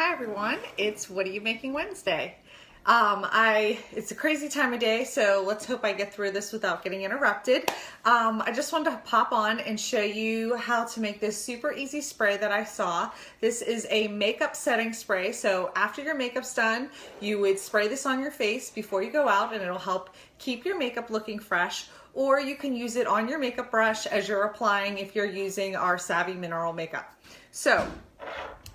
Hi everyone, it's What Are You Making Wednesday? It's a crazy time of day, so let's hope I get through this without getting interrupted. I just wanted to pop on and show you how to make this super easy spray that I saw. This is a makeup setting spray, so after your makeup's done, you would spray this on your face before you go out and it'll help keep your makeup looking fresh, or you can use it on your makeup brush as you're applying if you're using our Savvy Mineral makeup. So,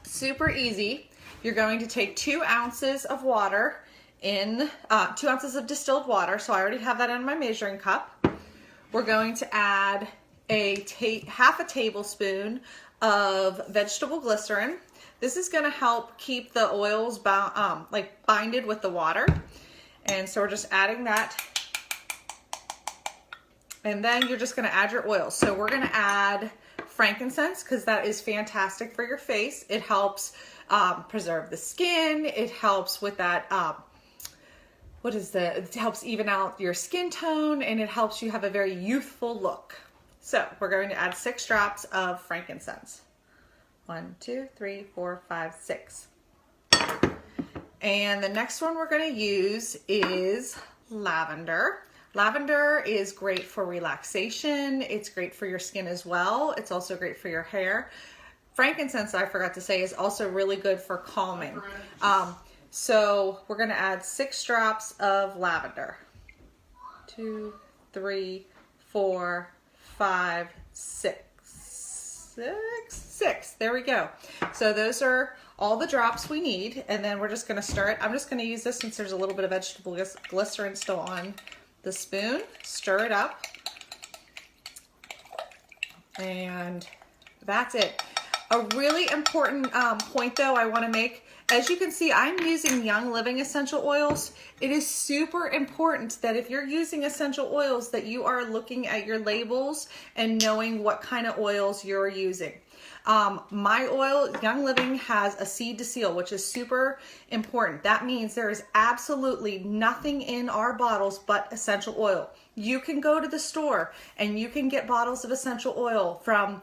super easy. You're going to take 2 ounces of water in 2 ounces of distilled water. So I already have that in my measuring cup. We're going to add half a tablespoon of vegetable glycerin. This is going to help keep the oils binded with the water. And so we're just adding that. And then you're just going to add your oils. So we're going to add frankincense because that is fantastic for your face. It helps preserve the skin. It helps with that, it helps even out your skin tone, and it helps you have a very youthful look. So we're going to add 6 drops of frankincense. 1, 2, 3, 4, 5, 6. And the next one we're going to use is lavender. Lavender is great for relaxation. It's great for your skin as well. It's also great for your hair. Frankincense, I forgot to say, is also really good for calming. So we're going to add 6 drops of lavender. 2, 3, 4, 5, 6. 6. There we go. So those are all the drops we need, and then we're just going to stir it. I'm just going to use this since there's a little bit of vegetable glycerin still on the spoon. Stir it up, and that's it. A really important point though I want to make, as you can see, I'm using Young Living essential oils. It is super important that if you're using essential oils that you are looking at your labels and knowing what kind of oils you're using. My oil, Young Living, has a seed to seal, which is super important. That means there is absolutely nothing in our bottles but essential oil. You can go to the store and you can get bottles of essential oil from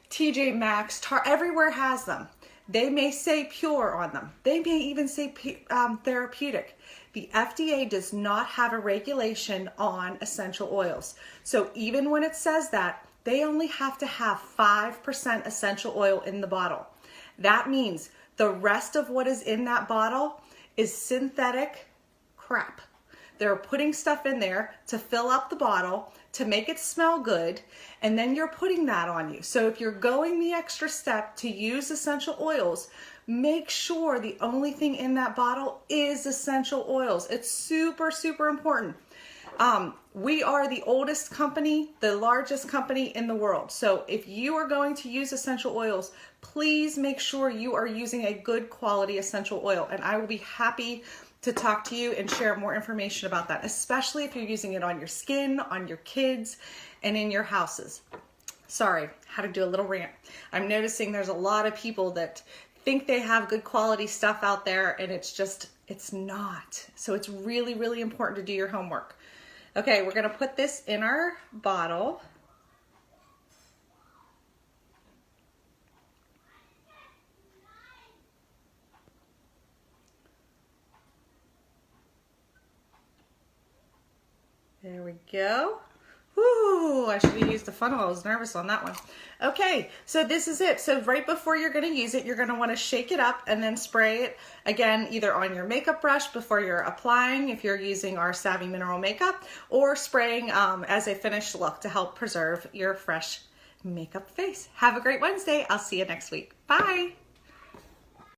TJ Maxx, everywhere has them. They may say pure on them. They may even say therapeutic. The FDA does not have a regulation on essential oils. So even when it says that, they only have to have 5% essential oil in the bottle. That means the rest of what is in that bottle is synthetic crap. They're putting stuff in there to fill up the bottle, to make it smell good, and then you're putting that on you. So if you're going the extra step to use essential oils, make sure the only thing in that bottle is essential oils. It's super, super important. We are the oldest company, the largest company in the world. So if you are going to use essential oils, please make sure you are using a good quality essential oil. And I will be happy to talk to you and share more information about that, especially if you're using it on your skin, on your kids, and in your houses. Sorry, had to do a little rant. I'm noticing there's a lot of people that think they have good quality stuff out there, and it's not. So it's really, really important to do your homework. Okay, we're gonna put this in our bottle. There we go. Woo, I should have used the funnel. I was nervous on that one. Okay, so this is it. So right before you're going to use it, you're going to want to shake it up and then spray it again, either on your makeup brush before you're applying, if you're using our Savvy Mineral makeup, or spraying as a finished look to help preserve your fresh makeup face. Have a great Wednesday. I'll see you next week. Bye.